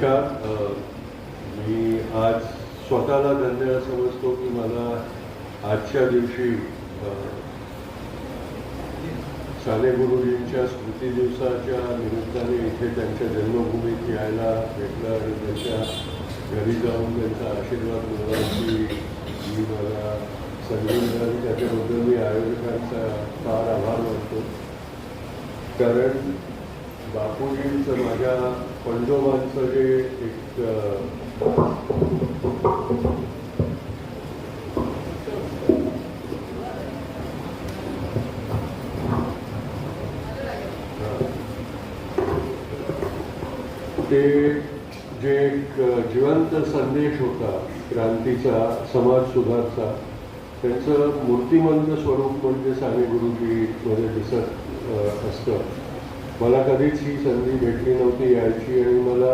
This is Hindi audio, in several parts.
नमस्कार. मी आज स्वतःला धन्य समजतो की मला आजच्या दिवशी साने गुरुजींच्या स्मृती दिवसाच्या निमित्ताने इथे त्यांच्या जन्मभूमीत यायला भेटलं आणि त्यांच्या घरी जाऊन त्यांचा आशीर्वाद मिळवायची मी मला संधी मिळाली. त्याच्याबद्दल मी आयोजकांचा फार आभार मानतो. कारण बापूजींचं माझ्या पंजोबांचं जे एक ते जे एक जिवंत संदेश होता क्रांतीचा, समाज सुधारचा, त्यांचं मूर्तिमंत स्वरूप म्हणजे साने गुरुजीमध्ये दिसत असतं. मला कधीच ही संधी भेटली नव्हती यायची आणि मला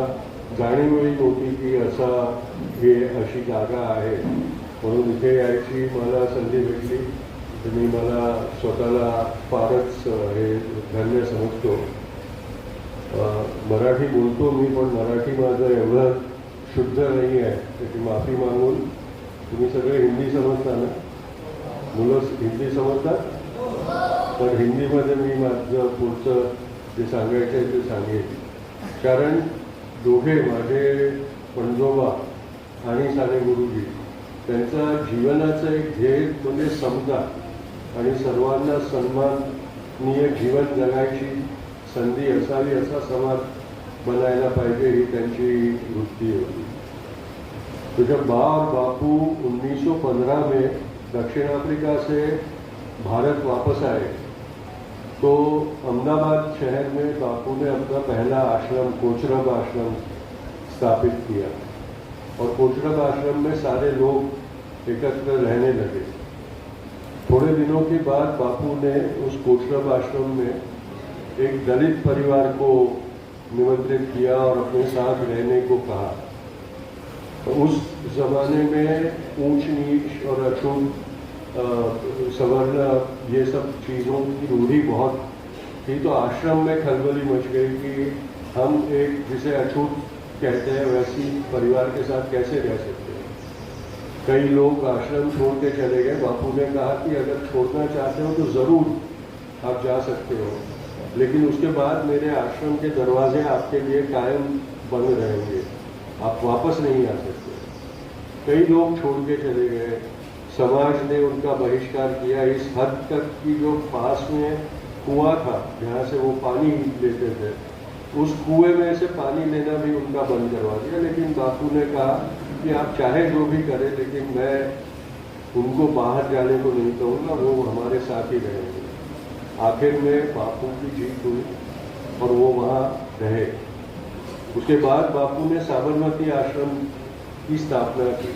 जाणीवही नव्हती की अशी जागा आहे म्हणून इथे यायची मला संधी भेटली. तर मी मला स्वतःला फारच हे धन्य समजतो. मराठी बोलतो मी, पण मराठी माझं एवढं शुद्ध नाही आहे, त्याची माफी मागून. तुम्ही सगळे हिंदी समजता ना? मुलं हिंदी समजतात? तर हिंदीमध्ये मी माझं पुढचं जे सांगायचं आहे ते सांगेन. कारण दोघे माझे पंजोबा आणि साने गुरुजी त्यांचा जीवनाचं एक ध्येय म्हणजे समता आणि सर्वांना सन्माननीय जीवन जगायची संधी असावी, असा समाज बनायला पाहिजे, ही त्यांची वृत्ती होती. तो जब बापू 1915 में दक्षिण अफ्रीका से भारत वापस आए तो अहमदाबाद शहर में बापू ने अपना पहला आश्रम कोचरब आश्रम स्थापित किया और कोचरब आश्रम में सारे लोग एकत्र रहने लगे. थोड़े दिनों के बाद बापू ने उस कोचरब आश्रम में एक दलित परिवार को निमंत्रित किया और अपने साथ रहने को कहा. उस जमाने में ऊंच नीच और अछूत सवर्ण ये सब चीज़ों की रूढ़ी बहुत थी. तो आश्रम में खलबली मच गई कि हम एक जिसे अछूत कहते हैं वैसी परिवार के साथ कैसे रह सकते हैं. कई लोग आश्रम छोड़ के चले गए. बापू ने कहा कि अगर छोड़ना चाहते हो तो ज़रूर आप जा सकते हो, लेकिन उसके बाद मेरे आश्रम के दरवाजे आपके लिए कायम बंद रहेंगे, आप वापस नहीं आ सकते. कई लोग छोड़ के चले गए. समाज ने उनका बहिष्कार किया इस हद तक कि जो पास में कुआं था जहाँ से वो पानी लेते थे, उस कुएं में से पानी लेना भी उनका बंद करवा दिया. लेकिन बापू ने कहा कि आप चाहे जो भी करें, लेकिन मैं उनको बाहर जाने को नहीं कहूँगा, वो हमारे साथ ही रहेंगे. आखिर में बापू की जीत हुई और वो वहाँ रहे. उसके बाद बापू ने साबरमती आश्रम की स्थापना की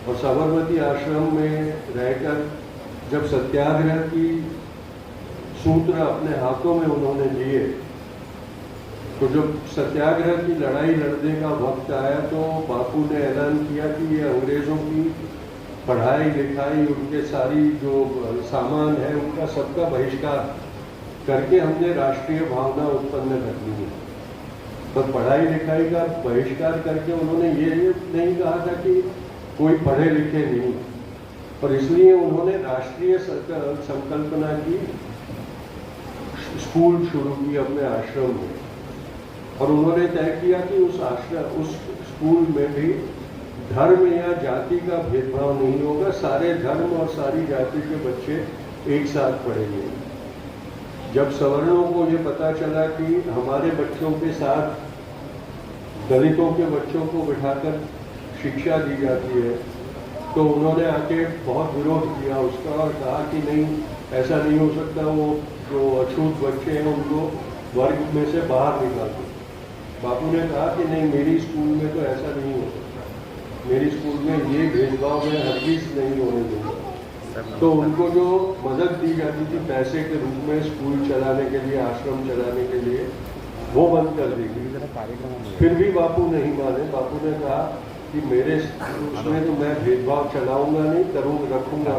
और साबरमती आश्रम में रहकर जब सत्याग्रह की सूत्र अपने हाथों में उन्होंने लिए, तो जब सत्याग्रह की लड़ाई लड़ने का वक्त आया तो बापू ने ऐलान किया कि ये अंग्रेज़ों की पढ़ाई लिखाई, उनके सारी जो सामान है उनका सबका बहिष्कार करके हमने राष्ट्रीय भावना उत्पन्न करनी है. पर पढ़ाई लिखाई का बहिष्कार करके उन्होंने ये नहीं कहा था कि कोई पढ़े लिखे नहीं, और इसलिए उन्होंने राष्ट्रीय संकल्पना की, स्कूल शुरू की अपने आश्रम में. और उन्होंने तय किया कि उस स्कूल में भी धर्म या जाति का भेदभाव नहीं होगा, सारे धर्म और सारी जाति के बच्चे एक साथ पढ़ेंगे. जब सवर्णों को ये पता चला कि हमारे बच्चों के साथ दलितों के बच्चों को बिठाकर शिक्षा दी जाती है, तो उन्होंने आके बहुत विरोध किया उसका और कहा कि नहीं, ऐसा नहीं हो सकता, वो जो अछूत बच्चे हैं उनको वर्ग में से बाहर निकाल दो. बापू ने कहा कि नहीं, मेरी स्कूल में तो ऐसा नहीं हो सकता, मेरी स्कूल में ये भेदभाव में हरगिज़ नहीं होने दूँगा. तो उनको जो मदद दी जाती थी पैसे के रूप में स्कूल चलाने के लिए, आश्रम चलाने के लिए, वो बंद कर दी गई. फिर भी बापू नहीं माने. बापू ने कहा कि मेरे उसमें तो मैं भेदभाव चलाऊंगा नहीं, रखूंगा.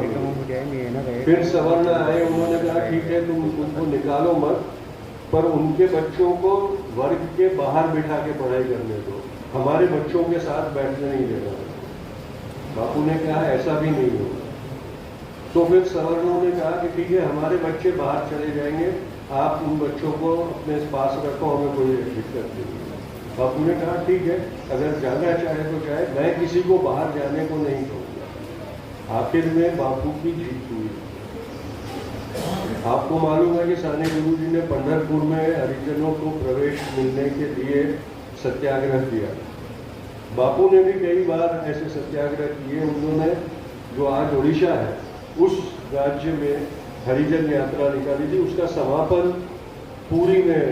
फिर सवर्ण आए, उन्होंने कहा ठीक है तुम उनको निकालो मत, पर उनके बच्चों को वर्ग के बाहर बिठा के पढ़ाई करने दो. हमारे बच्चों के साथ बैठने नहीं देना। बापू ने कहा ऐसा भी नहीं होगा। तो फिर सवर्णों ने कहा कि ठीक है, हमारे बच्चे बाहर चले जाएंगे, आप उन बच्चों को अपने पास रखो, हमें कोई दिक्कत नहीं है। बापू ने कहा ठीक है, अगर जाना चाहे तो चाहे, मैं किसी को बाहर जाने को नहीं कहूँगा। आखिर में बापू की जीत हुई। आपको मालूम है कि साने गुरुजी ने पंढरपुर में हरिजनों को प्रवेश मिलने के लिए सत्याग्रह किया। बापू ने भी कई बार ऐसे सत्याग्रह किए। उन्होंने जो आज उड़ीसा है उस राज्य में हरिजन यात्रा निकाली थी। उसका समापन पुरी में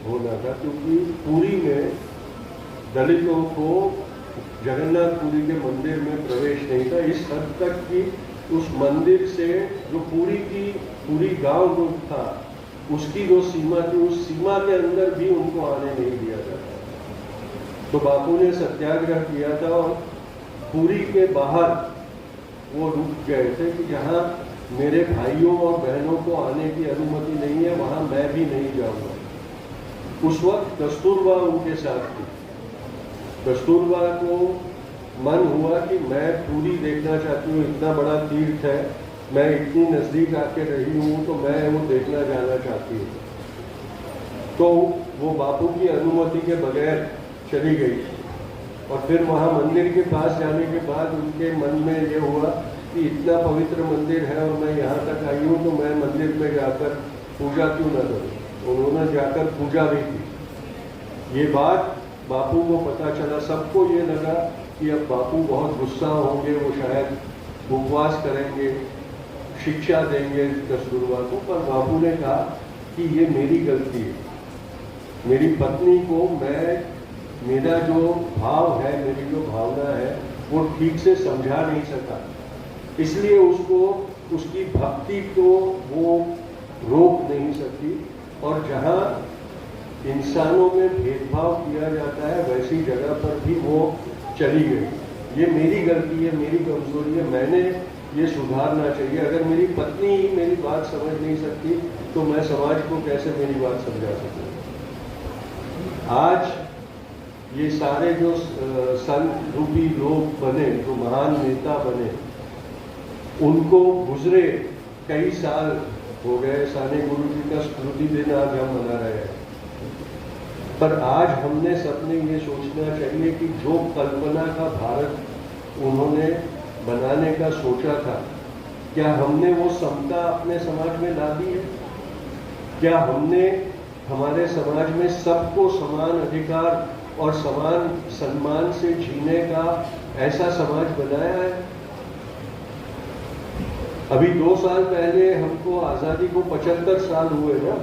होना था, क्योंकि पुरी में दलितों को जगन्नाथपुरी के मंदिर में प्रवेश नहीं था। इस हद तक कि उस मंदिर से जो पूरी गांव जो था उसकी जो सीमा थी, उस सीमा के अंदर भी उनको आने नहीं दिया जाता। तो बापू ने सत्याग्रह किया था और पुरी के बाहर वो रुक गए थे कि जहाँ मेरे भाइयों और बहनों को आने की अनुमति नहीं है, वहाँ मैं भी नहीं जाऊँगा। उस वक्त कस्तूरबा उनके साथ थी। कस्तूरबा को मन हुआ कि मैं पूरी देखना चाहती हूँ, इतना बड़ा तीर्थ है, मैं इतनी नज़दीक आके रही हूँ, तो मैं वो देखना जाना चाहती हूँ। तो वो बापू की अनुमति के बगैर चली गई। और फिर वहाँ मंदिर के पास जाने के बाद उनके मन में ये हुआ कि इतना पवित्र मंदिर है और मैं यहाँ तक आई हूँ, तो मैं मंदिर में जाकर पूजा क्यों न करूँ। उन्होंने जाकर पूजा भी की। ये बात बापू को पता चला। सबको ये लगा कि अब बापू बहुत गुस्सा होंगे, वो शायद उपवास करेंगे, शिक्षा देंगे कस्तूरबा को। पर बापू ने कहा कि ये मेरी गलती है। मेरी पत्नी को मेरा जो भाव है, मेरी जो भावना है, वो ठीक से समझा नहीं सका, इसलिए उसकी भक्ति को वो रोक नहीं सकी। और जहाँ इंसानों में भेदभाव किया जाता है वैसी जगह पर भी वो चली गई। ये मेरी गलती है, मेरी कमजोरी है, मैंने ये सुधारना चाहिए। अगर मेरी पत्नी ही मेरी बात समझ नहीं सकती तो मैं समाज को कैसे मेरी बात समझा सकूँ। आज ये सारे जो संत रूपी लोग बने, जो महान नेता बने, उनको गुजरे कई साल हो गए। साने गुरुजी का स्मृति दिन आज हम मना रहे हैं। पर आज हमने सबने ये सोचना चाहिए कि जो कल्पना का भारत उन्होंने बनाने का सोचा था, क्या हमने वो समता अपने समाज में ला दी है? क्या हमने हमारे समाज में सबको समान अधिकार और समान सम्मान से जीने का ऐसा समाज बनाया है? अभी 2 साल पहले हमको आज़ादी को 75 साल हुए ना।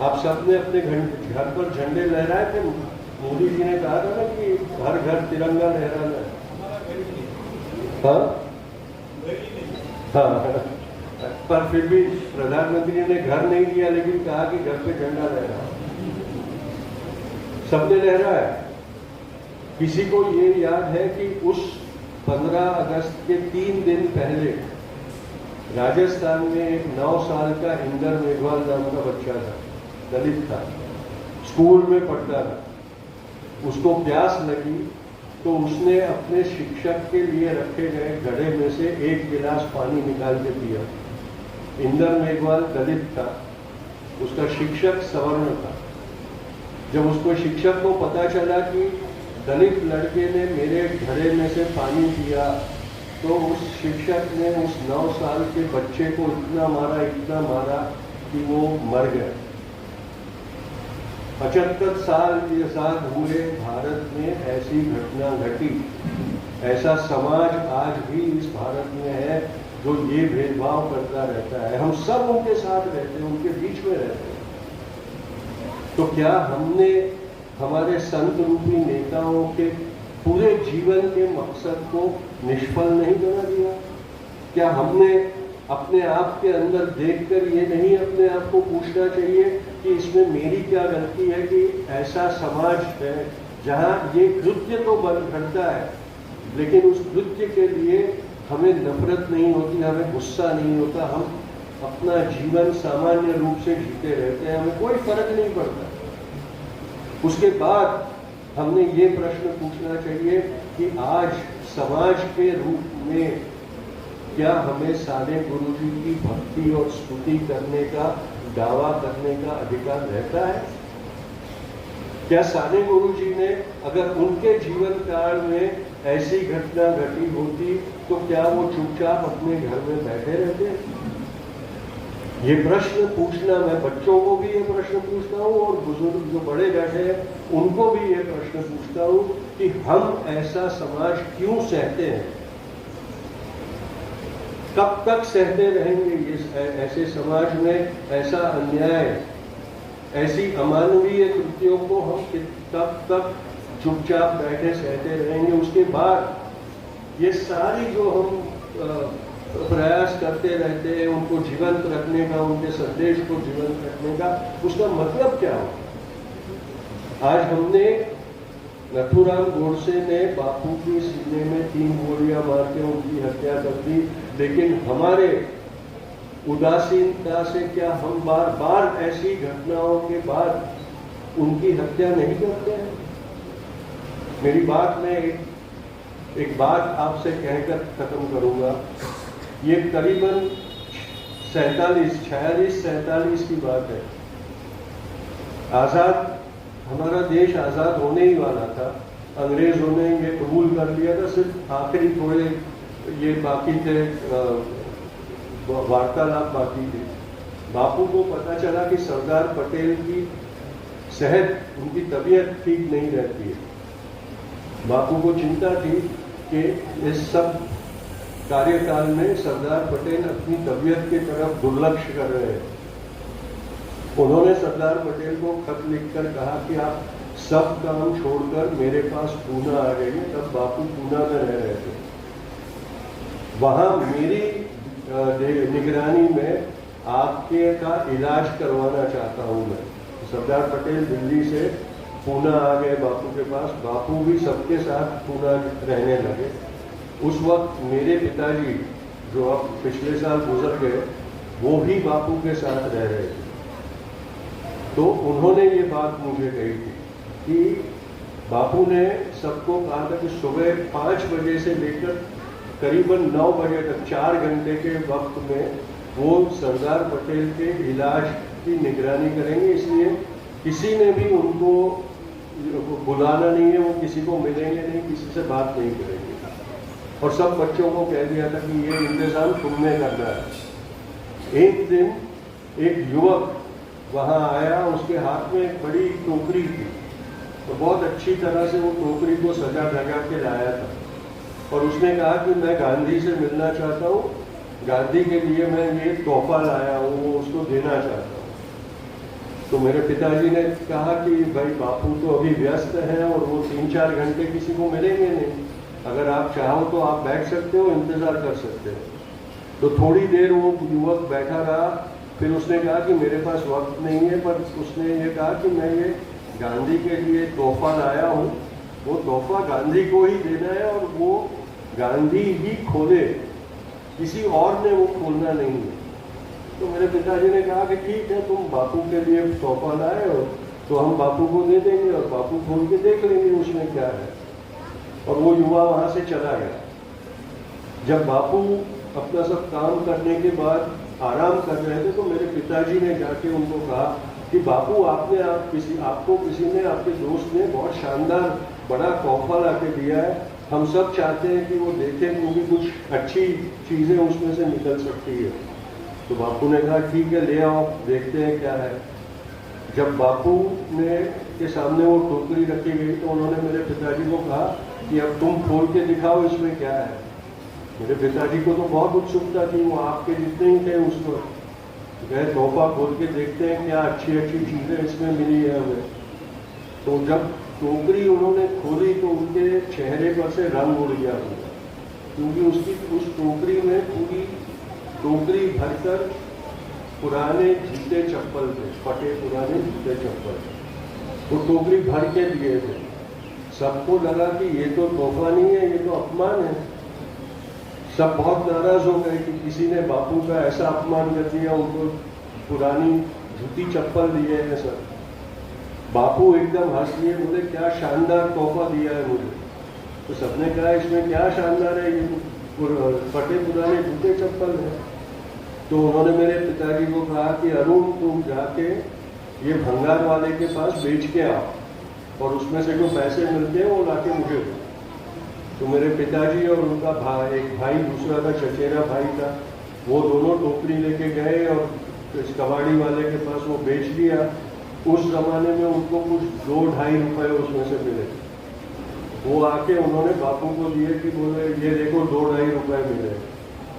आप सबने अपने घर पर झंडे लहराए थे। मोदी जी ने कहा था ना कि घर घर तिरंगा लहराना है। हाँ, पर फिर भी प्रधानमंत्री ने घर नहीं दिया, लेकिन कहा कि घर पे झंडा लहरा। सबने लहराया। किसी को ये याद है कि उस 15 अगस्त के 3 दिन पहले राजस्थान में एक 9 साल का इंदर मेघवाल नाम का बच्चा था, दलित था, स्कूल में पढ़ता था। उसको प्यास लगी तो उसने अपने शिक्षक के लिए रखे गए घड़े में से 1 गिलास पानी निकाल के पिया। इंदर मेघवाल दलित था, उसका शिक्षक सवर्ण था। जब उसको शिक्षक को पता चला कि दलित लड़के ने मेरे घड़े में से पानी पिया, तो उस शिक्षक ने उस 9 साल के बच्चे को इतना मारा कि वो मर गया। 75 साल के साथ हुए भारत में ऐसी घटना घटी। ऐसा समाज आज भी इस भारत में है जो ये भेदभाव करता रहता है। हम सब उनके साथ रहते हैं, उनके बीच में रहते हैं। तो क्या हमने हमारे संत रूपी नेताओं के पूरे जीवन के मकसद को निष्फल नहीं बना दिया? क्या हमने अपने आप के अंदर देखकर ये नहीं अपने आप को पूछना चाहिए कि इसमें मेरी क्या गलती है कि ऐसा समाज है जहाँ ये कृत्य तो घटता है, लेकिन उस कृत्य के लिए हमें नफरत नहीं होती, हमें गुस्सा नहीं होता, हम अपना जीवन सामान्य रूप से जीते रहते हैं, हमें कोई फर्क नहीं पड़ता। उसके बाद हमने ये प्रश्न पूछना चाहिए कि आज समाज के रूप में क्या हमें साने गुरुजी की भक्ति और स्तुति करने का, दावा करने का अधिकार रहता है? क्या साने गुरुजी ने, अगर उनके जीवन काल में ऐसी घटना घटी होती तो क्या वो चुपचाप अपने घर में बैठे रहते? ये प्रश्न पूछना, मैं बच्चों को भी ये प्रश्न पूछता हूँ और बुजुर्ग जो बड़े बैठे हैं उनको भी ये प्रश्न पूछता हूँ कि हम ऐसा समाज क्यों सहते हैं? कब तक सहते रहेंगे ये ऐसे समाज में ऐसा अन्याय, ऐसी अमानवीय कृतियों को हम तब तक चुपचाप बैठे सहते रहेंगे? उसके बाद ये सारी जो हम प्रयास करते रहते हैं उनको जीवंत रखने का, उनके संदेश को जीवंत रखने का, उसका मतलब क्या हो? आज हमने नथुराम गोडसे ने बापू की सीने में 3 गोलियां मार के उनकी हत्या कर दी, लेकिन हमारे उदासीनता से क्या हम बार बार ऐसी घटनाओं के बाद उनकी हत्या नहीं करते हैं? मेरी बात में एक बात आपसे कहकर खत्म करूंगा। ये करीबन 46 की बात है। हमारा देश आजाद होने ही वाला था। अंग्रेजों ने ये कबूल कर लिया था, सिर्फ आखिरी थोड़े ये बाकी थे, वार्तालाप बाकी थे। बापू को पता चला कि सरदार पटेल की सेहत, उनकी तबीयत ठीक नहीं रहती है। बापू को चिंता थी कि इस सब कार्यकाल में सरदार पटेल अपनी तबीयत की तरफ दुर्लक्ष्य कर रहे हैं। उन्होंने सरदार पटेल को खत लिखकर कहा कि आप सब काम छोड़कर मेरे पास पूना आ जाइए। तब बापू पूना में रह रहे थे। वहां मेरी निगरानी में आपके का इलाज करवाना चाहता हूं मैं। सरदार पटेल दिल्ली से पूना आ गए बापू के पास। बापू भी सबके साथ पूना रहने लगे। उस वक्त मेरे पिताजी, जो अब पिछले साल गुजर गए, वो भी बापू के साथ रह रहे थे। तो उन्होंने ये बात मुझे कही थी कि बापू ने सबको कहा था कि सुबह 5 बजे से लेकर करीबन 9 बजे तक 4 घंटे के वक्त में वो सरदार पटेल के इलाज की निगरानी करेंगे। इसलिए किसी ने भी उनको बुलाना नहीं है, वो किसी को मिलेंगे नहीं, किसी से बात नहीं करेंगे। और सब बच्चों को कह दिया था कि ये इंतजाम तुमने करना है। एक दिन एक युवक वहां आया, उसके हाथ में एक बड़ी टोकरी थी, तो बहुत अच्छी तरह से वो टोकरी को सजा धजा के लाया था। और उसने कहा कि मैं गांधी से मिलना चाहता हूँ, गांधी के लिए मैं ये तोहफा लाया हूँ, वो उसको देना चाहता हूँ। तो मेरे पिताजी ने कहा कि भाई बापू तो अभी व्यस्त हैं और वो 3-4 घंटे किसी को मिलेंगे नहीं। अगर आप चाहो तो आप बैठ सकते हो, इंतजार कर सकते हो। तो थोड़ी देर वो युवक बैठा रहा। फिर उसने कहा कि मेरे पास वक्त नहीं है, पर उसने ये कहा कि मैं ये गांधी के लिए तोहफा लाया हूँ, वो तोहफा गांधी को ही देना है और वो गांधी ही खोले, किसी और ने वो खोलना नहीं है। तो मेरे पिताजी ने कहा कि ठीक है, तुम बापू के लिए तोहफा लाए हो तो हम बापू को दे देंगे और बापू खोल के देख लेंगे उसमें क्या है। और वो युवा वहां से चला गया। जब बापू अपना सब काम करने के बाद आराम कर रहे थे तो मेरे पिताजी ने जाके उनको कहा कि बापू आपको किसी ने, आपके दोस्त ने बहुत शानदार बड़ा तोहफा ला के दिया है। हम सब चाहते हैं कि वो देखें, क्योंकि कुछ अच्छी चीजें उसमें से निकल सकती है। तो बापू ने कहा ठीक है, ले आओ, देखते हैं क्या है। जब बापू ने के सामने वो टोकरी रखी गई तो उन्होंने मेरे पिताजी को कहा कि अब तुम खोल के दिखाओ इसमें क्या है। मेरे पिताजी को तो बहुत उत्सुकता थी, वो आपके जितने ही थे उस वक्त। गए तोहफा खोल के देखते हैं क्या अच्छी अच्छी चीजें इसमें मिली है हमें। तो जब टोकरी उन्होंने खोली तो उनके चेहरे पर से रंग उड़ गया, क्योंकि उस टोकरी में पूरी टोकरी भरकर पुराने जूते चप्पल थे, फटे पुराने जूते चप्पल। वो टोकरी भर के दिए थे। सबको लगा कि ये तो तोहफा नहीं है, ये तो अपमान है। सब बहुत नाराज हो गए कि किसी ने बापू का ऐसा अपमान कर दिया, उनको पुरानी जूती चप्पल दिए हैं सब। बापू एकदम हंस लिए, बोले क्या शानदार तोहफा दिया है मुझे। तो सबने कहा इसमें क्या शानदार है, ये फटे पुराने जूते चप्पल है। तो उन्होंने मेरे पिताजी को कहा कि अरुण तुम जाके ये भंगार वाले के पास बेच के आओ और उसमें से जो पैसे मिलते हैं वो लाके मुझे दो। तो मेरे पिताजी और उनका भाई, एक भाई दूसरा था, चचेरा भाई था, वो दोनों टोकरी लेके गए और इस कबाड़ी वाले के पास वो बेच दिया। उस जमाने में उनको कुछ 2-2.5 रुपए उसमें से मिले। वो आके उन्होंने बापू को दिए कि बोले ये देखो 2-2.5 रुपए मिले।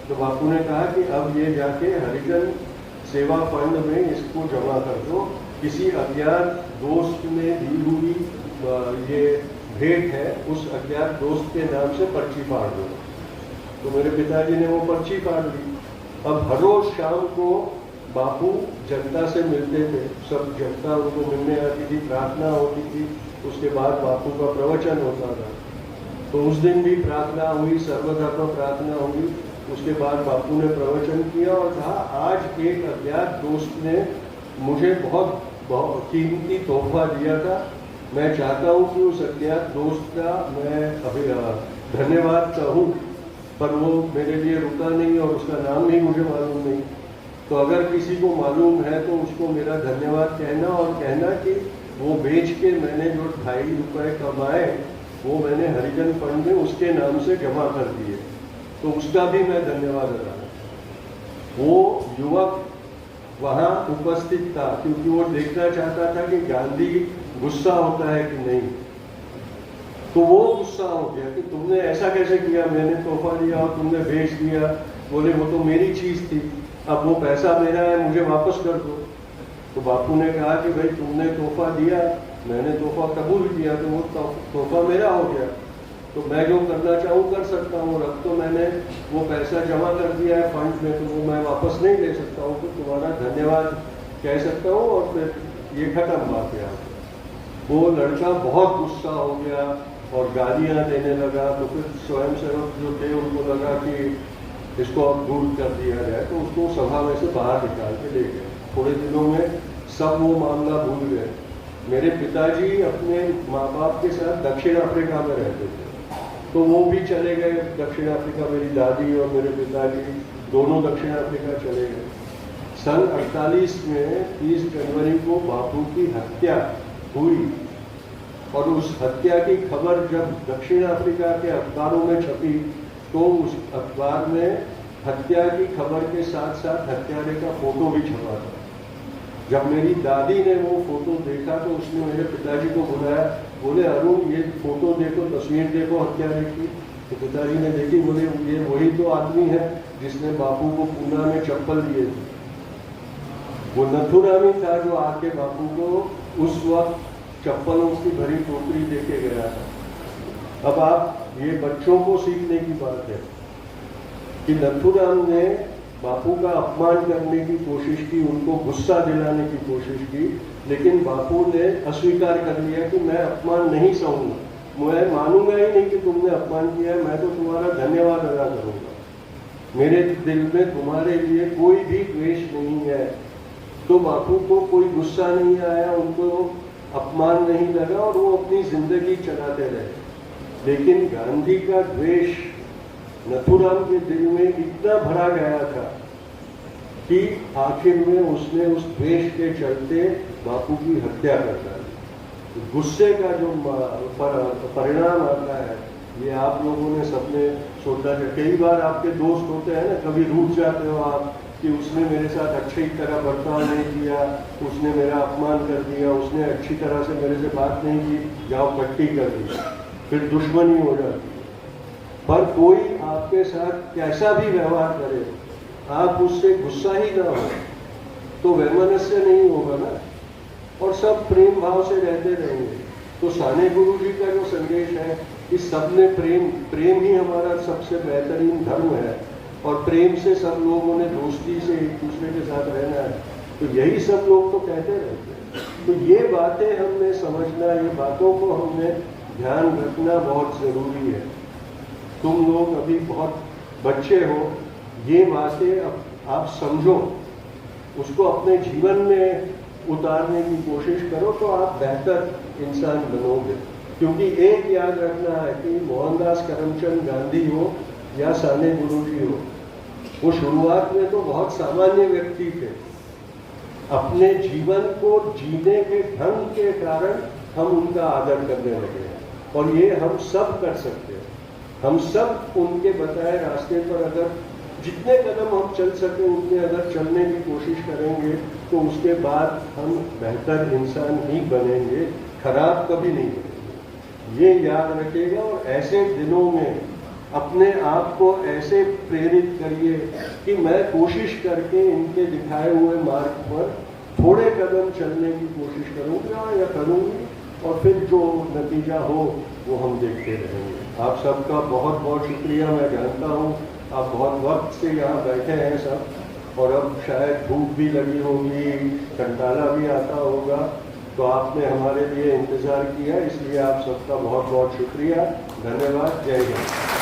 तो बापू ने कहा कि अब ये जाके हरिजन सेवा फंड में इसको जमा कर दो, किसी अज्ञात दोस्त ने दी हुई ये भेंट है, उस अज्ञात दोस्त के नाम से पर्ची फाड़ दो। तो मेरे पिताजी ने वो पर्ची फाड़ दी। अब हर रोज शाम को बापू जनता से मिलते थे, सब जनता उनको मिलने आती थी, प्रार्थना होती थी, उसके बाद बापू का प्रवचन होता था। तो उस दिन भी प्रार्थना हुई, सर्वधर्म प्रार्थना हुई। उसके बाद बापू ने प्रवचन किया और कहा आज एक अज्ञात दोस्त ने मुझे बहुत कीमती तोहफा दिया था, मैं चाहता हूं कि उस अज्ञात दोस्त का मैं अभी धन्यवाद कहूं, पर वो मेरे लिए रुका नहीं और उसका नाम भी मुझे मालूम नहीं। तो अगर किसी को मालूम है तो उसको मेरा धन्यवाद कहना और कहना कि वो बेच के मैंने जो 2.5 रुपए कमाए वो मैंने हरिजन फंड में उसके नाम से जमा कर दिए, तो उसका भी मैं धन्यवाद अदा। वो युवक वहाँ उपस्थित था क्योंकि वो देखना चाहता था कि गांधी गुस्सा होता है कि नहीं। तो वो गुस्सा हो गया कि तुमने ऐसा कैसे किया, मैंने तोहफा दिया और तुमने बेच दिया। बोले वो तो मेरी चीज थी, अब वो पैसा मेरा है, मुझे वापस कर दो। तो बापू ने कहा कि भाई तुमने तोहफा दिया, मैंने तोहफा कबूल किया, तो वो तोहफा मेरा हो गया, तो मैं जो करना चाहूँ कर सकता हूँ। अब तो मैंने वो पैसा जमा कर दिया है फंड में, तो वो मैं वापस नहीं ले सकता हूँ, तो तुम्हारा धन्यवाद कह सकता हूँ और फिर ये खत्म बात है। वो लड़का बहुत गुस्सा हो गया और गालियाँ देने लगा। तो फिर स्वयंसेवक जो थे उनको लगा कि इसको अब दूर कर दिया जाए, तो उसको सभा में से बाहर निकाल के ले गए। थोड़े दिनों में सब वो मामला भूल गए। मेरे पिताजी अपने माँ बाप के साथ दक्षिण अफ्रीका में रहते थे, तो वो भी चले गए दक्षिण अफ्रीका। मेरी दादी और मेरे पिताजी दोनों दक्षिण अफ्रीका चले गए। सन 48 में 30 जनवरी को बापू की हत्या हुई और उस हत्या की खबर जब दक्षिण अफ्रीका के अखबारों में छपी तो उस अखबार में हत्या की खबर के साथ साथ हत्यारे का फोटो भी छपा था। जब मेरी दादी ने वो फोटो देखा तो उसने मेरे पिताजी को बुलाया, बोले अरुण ये फोटो देखो, तस्वीर देखो हत्यारे की। तो पिताजी ने देखी, बोले ये वही तो आदमी है जिसने बापू को पूना में चप्पल दिए थे। वो नथुरामी था जो आके बापू को उस वक्त चप्पलों की भरी टोकरी देके गया था। अब आप ये बच्चों को सीखने की बात है कि नथुराम ने बापू का अपमान करने की कोशिश की, उनको गुस्सा दिलाने की कोशिश की, लेकिन बापू ने अस्वीकार कर लिया कि मैं अपमान नहीं सहूंगा, मैं मानूंगा ही नहीं कि तुमने अपमान किया है, मैं तो तुम्हारा धन्यवाद अदा करूंगा। मेरे दिल में तुम्हारे लिए कोई भी द्वेष नहीं है। तो बापू को कोई गुस्सा नहीं आया, उनको अपमान नहीं लगा और वो अपनी जिंदगी चलाते रहे। लेकिन गांधी का द्वेष नथुराम के दिल में इतना भरा गया था कि आखिर में उसने उस द्वेष के चलते बापू की हत्या कर डाली। गुस्से का जो परिणाम आता है ये आप लोगों ने सबने सोचा है। कई बार आपके दोस्त होते हैं ना, कभी रूठ जाते हो आप कि उसने मेरे साथ अच्छी तरह बर्ताव नहीं किया, उसने मेरा अपमान कर दिया, उसने अच्छी तरह से मेरे से बात नहीं की, जाओ पट्टी कर दी, फिर दुश्मनी हो जाती है। पर कोई आपके साथ कैसा भी व्यवहार करे, आप उससे गुस्सा ही ना हो तो वैमनस्य नहीं होगा ना, और सब प्रेम भाव से रहते रहेंगे। तो साने गुरु जी का जो संदेश है कि सब में प्रेम ही हमारा सबसे बेहतरीन धर्म है और प्रेम से सब लोगों ने दोस्ती से एक दूसरे के साथ रहना है, तो यही सब लोग तो कहते रहते हैं। तो ये बातें हमने समझना, ये बातों को हमने ध्यान रखना बहुत जरूरी है। तुम लोग अभी बहुत बच्चे हो, ये बातें आप समझो, उसको अपने जीवन में उतारने की कोशिश करो तो आप बेहतर इंसान बनोगे। क्योंकि एक याद रखना है कि मोहनदास करमचंद गांधी हो या साने गुरुजी हो, वो शुरुआत में तो बहुत सामान्य व्यक्ति थे। अपने जीवन को जीने के ढंग के कारण हम उनका आदर करने लगे हैं, और ये हम सब कर सकते हैं। हम सब उनके बताए रास्ते पर अगर जितने कदम हम चल सके उतने अगर चलने की कोशिश करेंगे तो उसके बाद हम बेहतर इंसान ही बनेंगे, खराब कभी नहीं बनेंगे। ये याद रखिएगा। और ऐसे दिनों में अपने आप को ऐसे प्रेरित करिए कि मैं कोशिश करके इनके दिखाए हुए मार्ग पर थोड़े कदम चलने की कोशिश करूँगा या करूँगी, और फिर जो नतीजा हो वो हम देखते रहेंगे। आप सबका बहुत बहुत शुक्रिया। मैं जानता हूँ आप बहुत वक्त से यहाँ बैठे हैं सब, और अब शायद भूख भी लगी होगी, कंटाला भी आता होगा, तो आपने हमारे लिए इंतज़ार किया, इसलिए आप सबका बहुत बहुत शुक्रिया। धन्यवाद। जय हिंद।